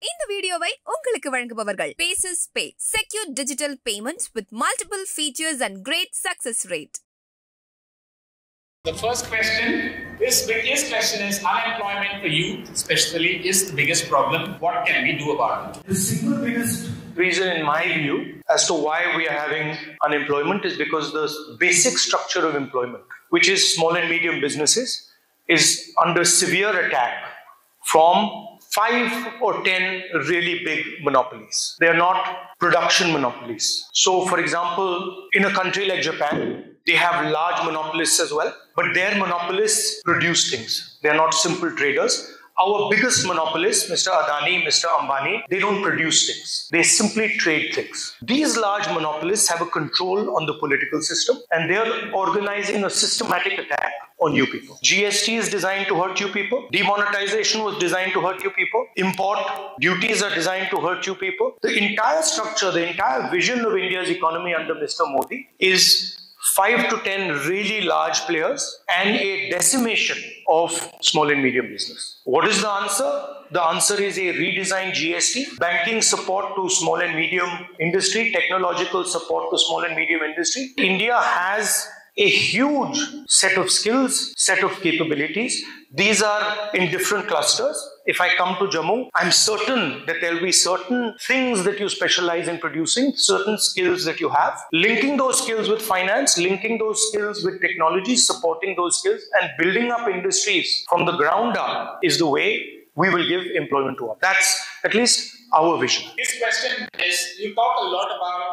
இந்த வீடியோவை உங்களுக்கு வழங்குபவர்கள் Paces Pay, secure digital payments with multiple features and great success rate. The first question, this biggest question is unemployment for youth especially is the biggest problem. What can we do about it? The single biggest reason in my view as to why we are having unemployment is because the basic structure of employment, which is small and medium businesses, is under severe attack from 5 or 10 really big monopolies. They are not production monopolies. So, for example, in a country like Japan, they have large monopolists as well, but their monopolists produce things. They are not simple traders. Our biggest monopolists, Mr. Adani, Mr. Ambani, they don't produce things. They simply trade things. These large monopolists have a control on the political system and they are organizing a systematic attack on you people. GST is designed to hurt you people. Demonetization was designed to hurt you people. Import duties are designed to hurt you people. The entire structure, the entire vision of India's economy under Mr. Modi is 5 to 10 really large players and a decimation of small and medium business. What is the answer? The answer is a redesigned GST, banking support to small and medium industry, technological support to small and medium industry. India has a huge set of skills, set of capabilities. These are in different clusters. If I come to Jammu, I'm certain that there will be certain things that you specialize in producing, certain skills that you have. Linking those skills with finance, linking those skills with technology, supporting those skills and building up industries from the ground up is the way we will give employment to all. That's at least our vision. This question is, you talk a lot about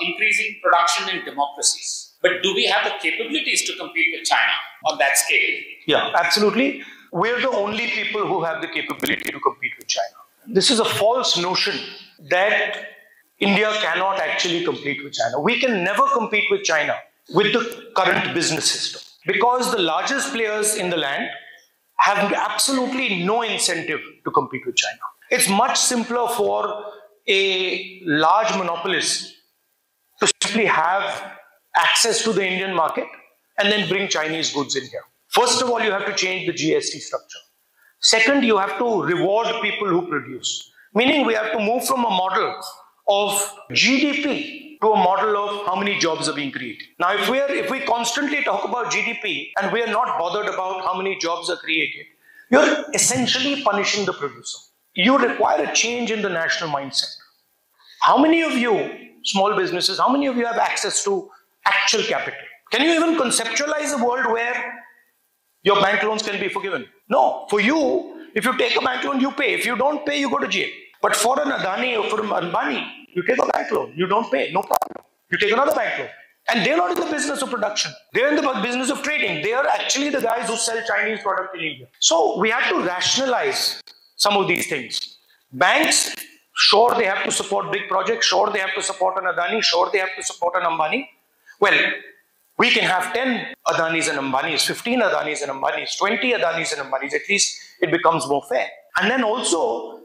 increasing production in democracies. But do we have the capabilities to compete with China on that scale? Yeah, absolutely. We're the only people who have the capability to compete with China. This is a false notion that India cannot actually compete with China. We can never compete with China with the current business system because the largest players in the land have absolutely no incentive to compete with China. It's much simpler for a large monopolist to simply have access to the Indian market and then bring Chinese goods in here. First of all, you have to change the GST structure. Second, you have to reward people who produce. Meaning we have to move from a model of GDP to a model of how many jobs are being created. Now, if we constantly talk about GDP and we are not bothered about how many jobs are created, you're essentially punishing the producer. You require a change in the national mindset. How many of you, small businesses, how many of you have access to actual capital? Can you even conceptualize a world where your bank loans can be forgiven? No. For you, if you take a bank loan, you pay. If you don't pay, you go to jail. But for an Adani or for an Ambani, you take a bank loan, you don't pay, no problem. You take another bank loan. And they're not in the business of production. They're in the business of trading. They are actually the guys who sell Chinese product in India. So we have to rationalize some of these things. Banks, sure, they have to support big projects. Sure, they have to support an Adani. Sure, they have to support an Ambani. Well, we can have 10 Adanis and Ambanis, 15 Adanis and Ambanis, 20 Adanis and Ambanis. At least it becomes more fair. And then also,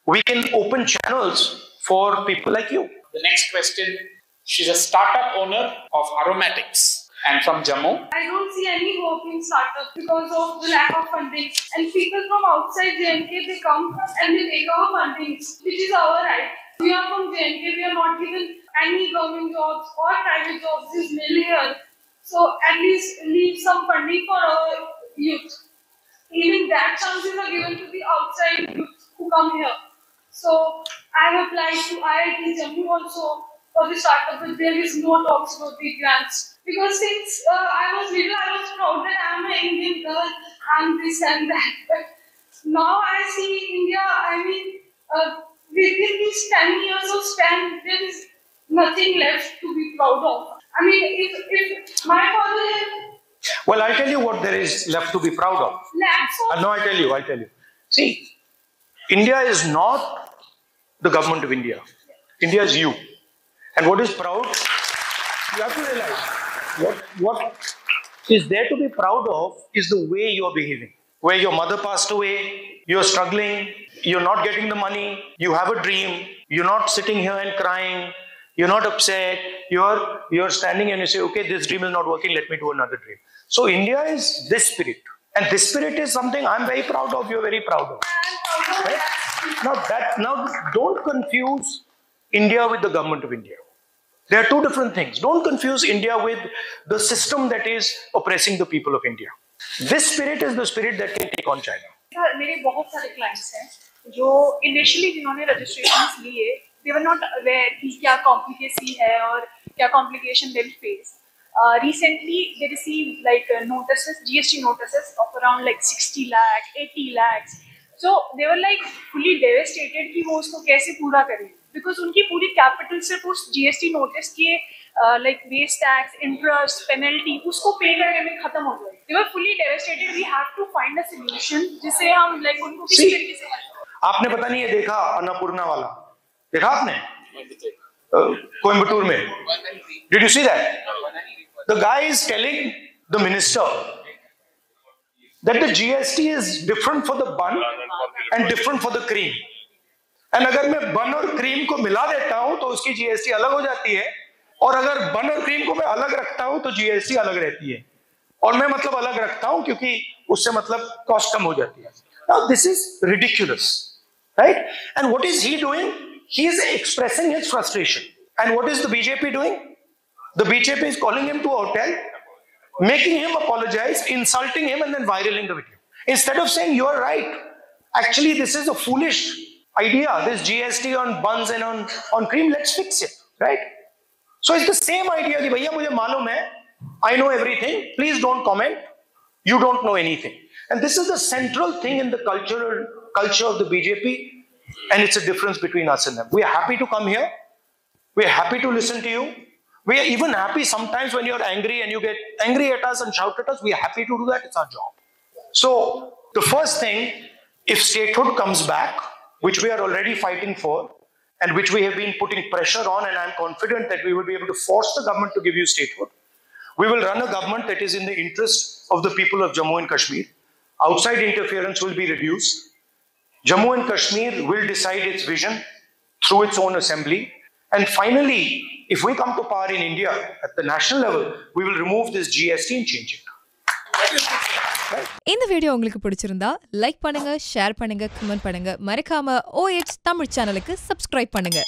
we can open channels for people like you. The next question, she's a startup owner of aromatics and from Jammu. I don't see any hope in startup because of the lack of funding. And people from outside JNK, they come and they take our funding, which is our right. We are from JNK, we are not given any government jobs or private jobs this middle year. So at least leave some funding for our youth. Even that chances are given to the outside youth who come here. So I have applied to IIT Jammu also for the startup, but there is no talks about the grants. Because since I was little, I was proud that I am an Indian girl and this and that. But now I see India, I mean, within these 10 years of span, there is nothing left to be proud of. I mean, if my father had... Well, I'll tell you what there is left to be proud of. No, I'll tell you. See, India is not the government of India. India is you. And what is proud? You have to realize what is there to be proud of is the way you are behaving. Where your mother passed away, you're struggling, you're not getting the money, you have a dream, you're not sitting here and crying, you're not upset, you're standing and you say, okay, this dream is not working, let me do another dream. So India is this spirit. And this spirit is something I'm very proud of, you're very proud of. Right? Now don't confuse India with the government of India. They are two different things. Don't confuse India with the system that is oppressing the people of India. This spirit is the spirit that can take on China. मेरे बहुत सारे clients हैं जो initially जिन्होंने registrations लिए, they were not aware कि क्या complication है और क्या complication they'll face. Recently they received like notices, GST notices of around like 60 lakh, 80 lakhs. So they were like fully devastated कि वो उसको कैसे पूरा करें, because उनकी पूरी capital सिर्फ उस GST notice के like base tax, interest, penalty उसको pay करने में खत्म हो गए. They were fully devastated. We have to find a solution जिससे हम like उनको किसी तरीके से help करें. आपने पता नहीं ये देखा अन्नपूर्णा वाला, देखा आपने कोयम्बटूर में? Did you see that? The guy is telling the minister that the GST is different for the bun and different for the cream. And अगर मैं bun और cream को मिला देता हूं तो उसकी GST अलग हो जाती है, और अगर bun और cream को मैं अलग रखता हूं तो GST अलग रहती है. और मैं मतलब अलग रखता हूं क्योंकि उससे मतलब कॉस्ट कम हो जाती है. Now this is ridiculous, right? And what is he doing? He is expressing his frustration. And what is the BJP doing? The BJP is calling him to a hotel, making him apologize, insulting him, and then viraling the video. Instead of saying, you are right, actually this is a foolish idea, this GST on buns and on cream, let's fix it, right? So it's the same idea, कि भैया मुझे मालूम है, I know everything, please don't comment, you don't know anything. And this is the central thing in the culture of the BJP, and it's a difference between us and them. We are happy to come here, we are happy to listen to you. We are even happy sometimes when you're angry and you get angry at us and shout at us. We are happy to do that. It's our job. So the first thing, if statehood comes back, which we are already fighting for and which we have been putting pressure on, and I'm confident that we will be able to force the government to give you statehood, we will run a government that is in the interest of the people of Jammu and Kashmir. Outside interference will be reduced. Jammu and Kashmir will decide its vision through its own assembly. And finally, if we come to power in India at the national level, we will remove this GST and change it. இந்த video உங்களுக்கு பிடிச்சிருந்தா like பண்ணுங்க, share பண்ணுங்க, comment பண்ணுங்க. மறக்காம OH Tamil சேனலுக்கு subscribe பண்ணுங்க.